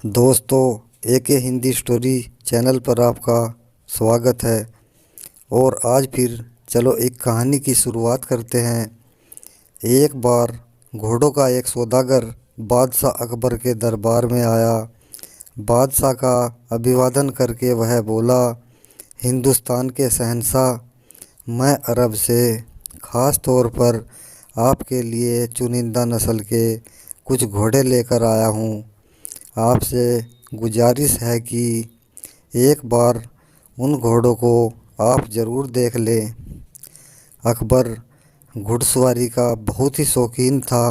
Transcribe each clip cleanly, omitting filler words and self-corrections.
दोस्तों, AK Hindi story channel पर आपका स्वागत है। और आज फिर चलो एक कहानी की शुरुआत करते हैं। एक बार घोड़ों का एक सौदागर बादशाह अकबर के दरबार में आया। बादशाह का अभिवादन करके वह बोला, हिंदुस्तान के शहंशाह, मैं अरब से ख़ास तौर पर आपके लिए चुनिंदा नस्ल के कुछ घोड़े लेकर आया हूँ। आपसे गुजारिश है कि एक बार उन घोड़ों को आप ज़रूर देख लें। अकबर घुड़सवारी का बहुत ही शौकीन था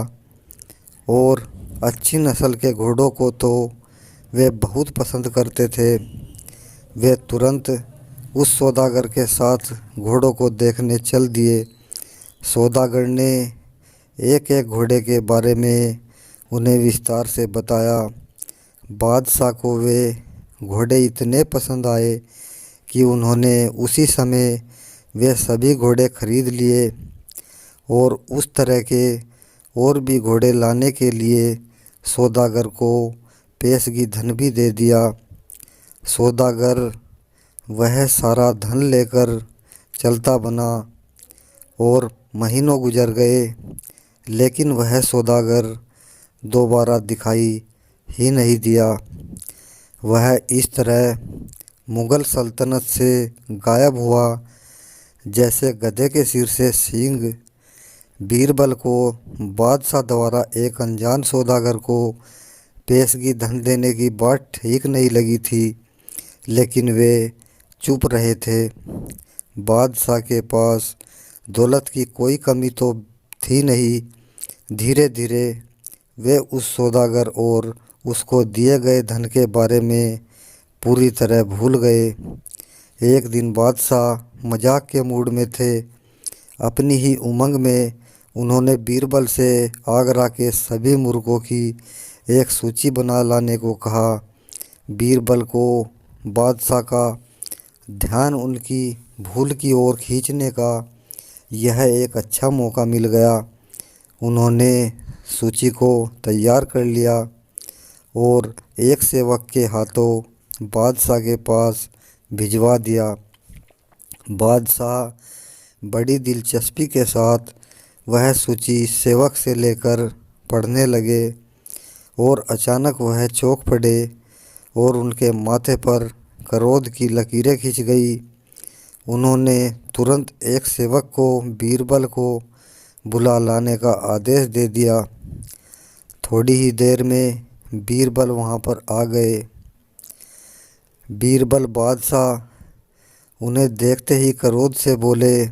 और अच्छी नस्ल के घोड़ों को तो वे बहुत पसंद करते थे। वे तुरंत उस सौदागर के साथ घोड़ों को देखने चल दिए। सौदागर ने एक एक घोड़े के बारे में उन्हें विस्तार से बताया। बादशाह को वे घोड़े इतने पसंद आए कि उन्होंने उसी समय वे सभी घोड़े खरीद लिए और उस तरह के और भी घोड़े लाने के लिए सौदागर को पेशगी धन भी दे दिया। सौदागर वह सारा धन लेकर चलता बना और महीनों गुजर गए, लेकिन वह सौदागर दोबारा दिखाई ही नहीं दिया। वह इस तरह मुग़ल सल्तनत से गायब हुआ जैसे गधे के सिर से सींग। बीरबल को बादशाह द्वारा एक अनजान सौदागर को पेशगी धन देने की बात ठीक नहीं लगी थी, लेकिन वे चुप रहे थे। बादशाह के पास दौलत की कोई कमी तो थी नहीं। धीरे धीरे वे उस सौदागर और उसको दिए गए धन के बारे में पूरी तरह भूल गए। एक दिन बादशाह मजाक के मूड में थे। अपनी ही उमंग में उन्होंने बीरबल से आगरा के सभी मुर्गों की एक सूची बना लाने को कहा। बीरबल को बादशाह का ध्यान उनकी भूल की ओर खींचने का यह एक अच्छा मौका मिल गया। उन्होंने सूची को तैयार कर लिया और एक सेवक के हाथों बादशाह के पास भिजवा दिया। बादशाह बड़ी दिलचस्पी के साथ वह सूची सेवक से लेकर पढ़ने लगे और अचानक वह चौंक पड़े और उनके माथे पर क्रोध की लकीरें खिंच गई। उन्होंने तुरंत एक सेवक को बीरबल को बुला लाने का आदेश दे दिया। थोड़ी ही देर में बीरबल वहाँ पर आ गए। बीरबल बादशाह उन्हें देखते ही क्रोध से बोले,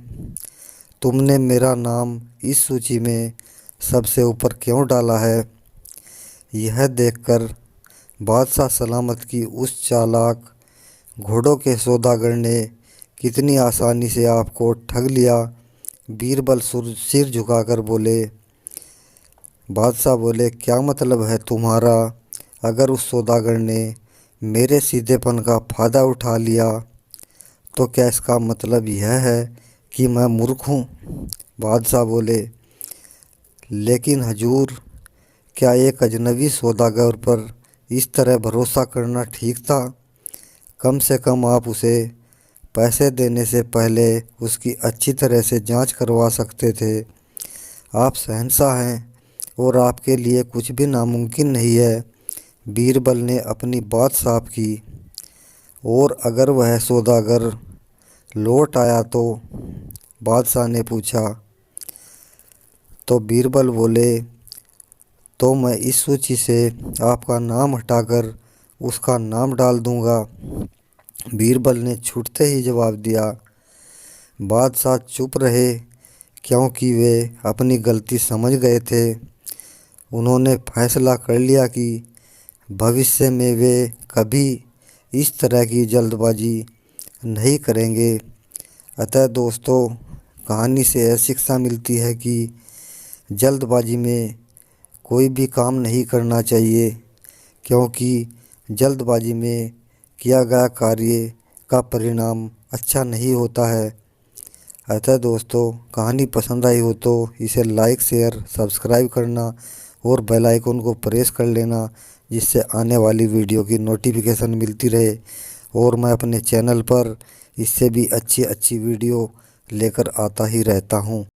तुमने मेरा नाम इस सूची में सबसे ऊपर क्यों डाला है? यह देखकर बादशाह सलामत की उस चालाक घोड़ों के सौदागर ने कितनी आसानी से आपको ठग लिया। बीरबल सिर झुकाकर बोले। बादशाह बोले, क्या मतलब है तुम्हारा? अगर उस सौदागर ने मेरे सीधेपन का फ़ायदा उठा लिया तो क्या इसका मतलब यह है कि मैं मूर्ख हूँ? बादशाह बोले, लेकिन हजूर, क्या एक अजनबी सौदागर पर इस तरह भरोसा करना ठीक था? कम से कम आप उसे पैसे देने से पहले उसकी अच्छी तरह से जांच करवा सकते थे। आप शहंशाह हैं और आपके लिए कुछ भी नामुमकिन नहीं है। बीरबल ने अपनी बात साफ की। और अगर वह सौदागर लौट आया तो? बादशाह ने पूछा। तो बीरबल बोले, तो मैं इस सूची से आपका नाम हटाकर उसका नाम डाल दूंगा। बीरबल ने छूटते ही जवाब दिया। बादशाह चुप रहे क्योंकि वे अपनी गलती समझ गए थे। उन्होंने फैसला कर लिया कि भविष्य में वे कभी इस तरह की जल्दबाजी नहीं करेंगे। अतः दोस्तों, कहानी से यह शिक्षा मिलती है कि जल्दबाजी में कोई भी काम नहीं करना चाहिए, क्योंकि जल्दबाजी में किया गया कार्य का परिणाम अच्छा नहीं होता है। अतः दोस्तों, कहानी पसंद आई हो तो इसे लाइक शेयर सब्सक्राइब करना और बेल आइकन को प्रेस कर लेना, जिससे आने वाली वीडियो की नोटिफिकेशन मिलती रहे और मैं अपने चैनल पर इससे भी अच्छी अच्छी वीडियो लेकर आता ही रहता हूँ।